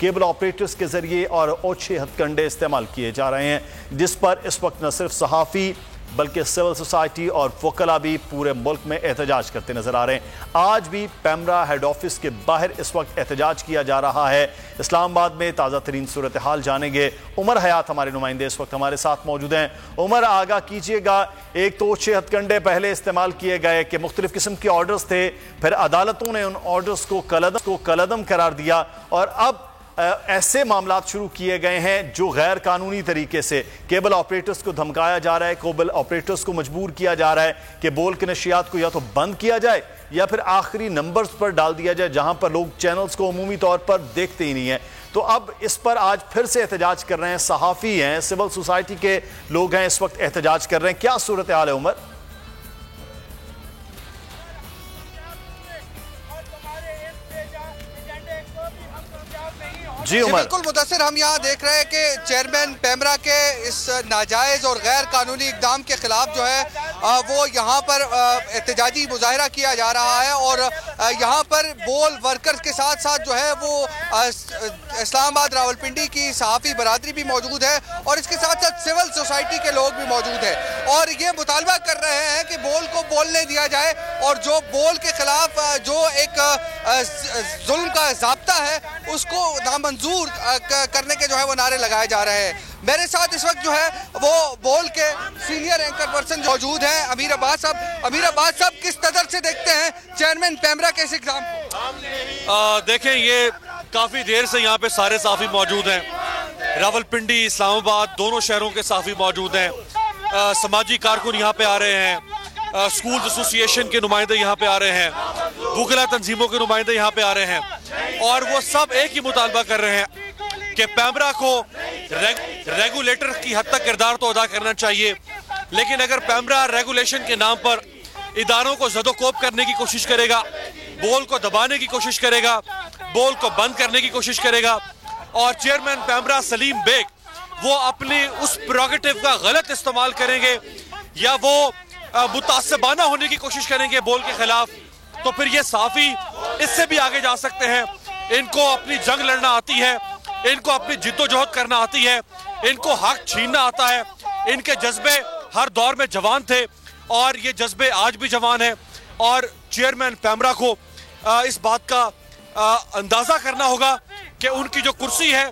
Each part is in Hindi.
केबल ऑपरेटर्स के जरिए और ओछे हथकंडे इस्तेमाल किए जा रहे हैं, जिस पर इस वक्त न सिर्फ सहाफ़ी बल्कि सिविल सोसाइटी और वकला भी पूरे मुल्क में एहतजाज करते नजर आ रहे हैं। आज भी पैमरा हेड ऑफिस के बाहर इस वक्त एहतजाज किया जा रहा है। इस्लामाबाद में ताज़ा तरीन सूरत हाल जानेंगे। उमर हयात हमारे नुमाइंदे इस वक्त हमारे साथ मौजूद हैं। उमर, आगाह कीजिएगा, एक तो 6 हथकंडे पहले इस्तेमाल किए गए कि मुख्तलिफ किस्म के ऑर्डर्स थे, फिर अदालतों ने उन ऑर्डर्स को कलअदम करार दिया और अब ऐसे मामलात शुरू किए गए हैं जो गैर कानूनी तरीके से केबल ऑपरेटर्स को धमकाया जा रहा है, केबल ऑपरेटर्स को मजबूर किया जा रहा है कि बोल के नशियात को या तो बंद किया जाए या फिर आखिरी नंबर्स पर डाल दिया जाए जहां पर लोग चैनल्स को अमूमी तौर पर देखते ही नहीं है। तो अब इस पर आज फिर से एहतजाज कर रहे हैं, सहाफ़ी हैं, सिविल सोसाइटी के लोग हैं, इस वक्त एहतजाज कर रहे हैं। क्या सूरत हाल है उमर? जी बिल्कुल मुदस्सिर, हम यहाँ देख रहे हैं कि चेयरमैन पैमरा के इस नाजायज़ और गैर कानूनी इक़दाम के खिलाफ जो है वो यहाँ पर एहतजाजी मुजाहरा किया जा रहा है और यहाँ पर बोल वर्कर्स के साथ साथ जो है वो इस्लामाबाद रावलपिंडी की सहाफ़ी बरादरी भी मौजूद है और इसके साथ साथ सिविल सोसाइटी के लोग भी मौजूद हैं और ये मुतालबा कर रहे हैं कि बोल को बोलने दिया जाए और जो बोल के खिलाफ जो एक जुल्म का ज़ाब्ता है उसको नामंजूर करने के जो है वो नारे लगाए जा रहे हैं। मेरे साथ इस वक्त जो है वो बोल के सीनियर एंकर पर्सन मौजूद हैं अमीर अब्बास साहब। अमीर अब्बास साहब, किस कदर से देखते हैं चेयरमैन पैमरा के इस इक़दाम को? देखें, ये काफ़ी देर से यहाँ पे सारे साफ़ी मौजूद हैं। रावलपिंडी, इस्लामाबाद दोनों शहरों के साफ़ी मौजूद हैं। समाजी कारकुन यहाँ पे आ रहे हैं, स्कूल एसोसिएशन के नुमाइंदे यहाँ पे आ रहे हैं, वकला तंजीमों के नुमाइंदे यहाँ पे आ रहे हैं और वो सब एक ही मुतालबा कर रहे हैं कि पैमरा को रेगुलेटर की हद तक किरदार तो अदा करना चाहिए, लेकिन अगर पैमरा रेगुलेशन के नाम पर इदारों को ज़दोकोब करने की कोशिश करेगा, बोल को दबाने की कोशिश करेगा, बोल को बंद करने की कोशिश करेगा और चेयरमैन पैमरा सलीम बेग वो अपनी उस प्रेरोगेटिव का गलत इस्तेमाल करेंगे या वो मुतासबाना होने की कोशिश करेंगे बोल के खिलाफ, तो फिर ये साफ़ी इससे भी आगे जा सकते हैं। इनको अपनी जंग लड़ना आती है, इनको अपनी जिद्दोजहद करना आती है, इनको हक छीनना आता है। इनके जज्बे हर दौर में जवान थे और ये जज्बे आज भी जवान है और चेयरमैन पैमरा को इस बात का अंदाज़ा करना होगा कि उनकी जो कुर्सी है,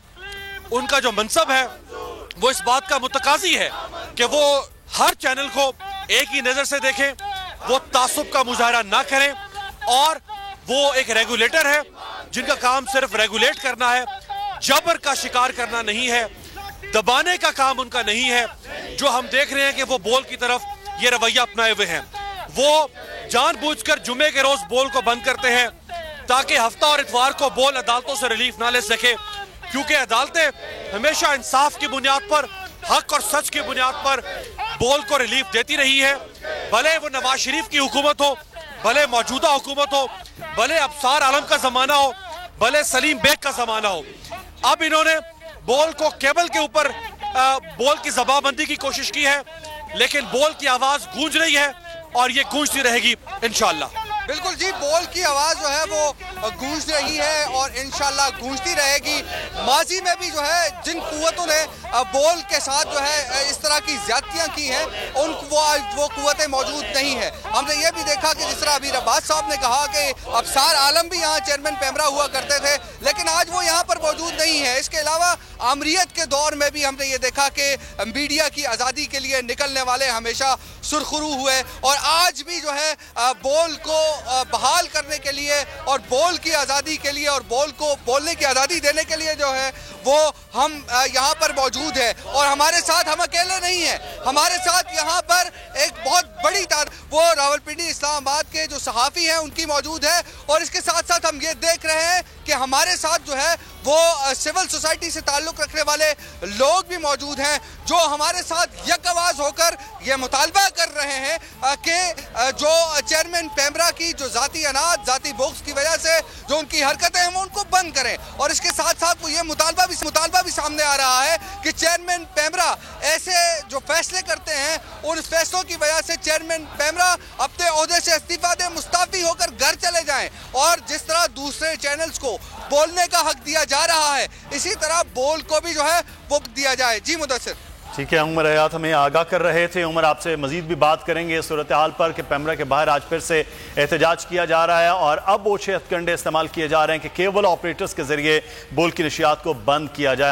उनका जो मनसब है, वो इस बात का मुतकाज़ी है कि वो हर चैनल को एक ही नज़र से देखें, वो तासुब का मुजाहरा ना करें और वो एक रेगुलेटर है जिनका काम सिर्फ रेगुलेट करना है, जबर का शिकार करना नहीं है, दबाने का काम उनका नहीं है। जो हम देख रहे हैं कि वो बोल की तरफ ये रवैया अपनाए हुए हैं, वो जानबूझकर जुमे के रोज बोल को बंद करते हैं ताकि हफ्ता और इतवार को बोल अदालतों से रिलीफ ना ले सके, क्योंकि अदालतें हमेशा इंसाफ की बुनियाद पर, हक और सच की बुनियाद पर बोल को रिलीफ देती रही है। भले वो नवाज शरीफ की हुकूमत हो, भले मौजूदा हुकूमत हो, भले अफसार आलम का जमाना हो, भले सलीम बेग का जमाना हो। अब इन्होंने बोल को केबल के ऊपर बोल की जबाबंदी की कोशिश की है, लेकिन बोल की आवाज गूंज रही है और ये गूंजती रहेगी इंशाअल्लाह। बिल्कुल जी, बोल की आवाज़ जो है वो गूंज रही है और इंशाल्लाह गूंजती रहेगी। माजी में भी जो है जिन कुव्वतों ने बोल के साथ जो है इस तरह की ज्यादतियाँ की हैं, वो कुव्वतें मौजूद नहीं है। हमने ये भी देखा कि जिस तरह अमीर अब्बास साहब ने कहा कि अफसार आलम भी यहाँ चेयरमैन पैमरा हुआ करते थे, लेकिन आज वो यहाँ पर मौजूद नहीं है। इसके अलावा आमरीत के दौर में भी हमने ये देखा कि मीडिया की आज़ादी के लिए निकलने वाले हमेशा सुरखरू हुए और आज भी जो है बोल को बहाल करने के लिए और बोल की आज़ादी के लिए और बोल को बोलने की आज़ादी देने के लिए जो है वो हम यहाँ पर मौजूद है। और हमारे साथ हम अकेले नहीं हैं, हमारे साथ यहाँ पर एक बहुत बड़ी वो रावलपिंडी इस्लामाबाद के जो सहाफ़ी हैं उनकी मौजूद है और इसके साथ साथ हम ये देख रहे हैं कि हमारे साथ जो है वो सिविल सोसाइटी से ताल्लुक़ रखने वाले लोग भी मौजूद हैं जो हमारे साथ एक आवाज़ होकर ये मुतालबा कर रहे हैं कि जो चेयरमैन पैमरा की जो ज़ाती अनाज, ज़ाती बुग़्ज़ की वजह से जो उनकी हरकतें हैं वो उनको बंद करें। और इसके साथ साथ को ये मुतालबा भी सामने आ रहा है कि चेयरमैन पैमरा ऐसे जो फैसले करते हैं, उन फैसलों की वजह से चेयरमैन पैमरा अपने ओहदे से इस्तीफा दे, मुस्ताफी होकर घर चले जाएं। और जिस तरह दूसरे चैनल्स को बोलने का हक दिया जा रहा है, इसी तरह बोल को भी जो है वो दिया जाए। जी मुदस्सिर। ठीक है, उमर हयात हमें आगाह कर रहे थे। उमर, आपसे मजीद भी बात करेंगे सूरत हाल पर कि पैमरा के बाहर आज फिर से एहतजाज किया जा रहा है और अब ओछे हथकंडे इस्तेमाल किए जा रहे हैं कि केबल ऑपरेटर्स के जरिए बोल की नशियात को बंद किया जाए।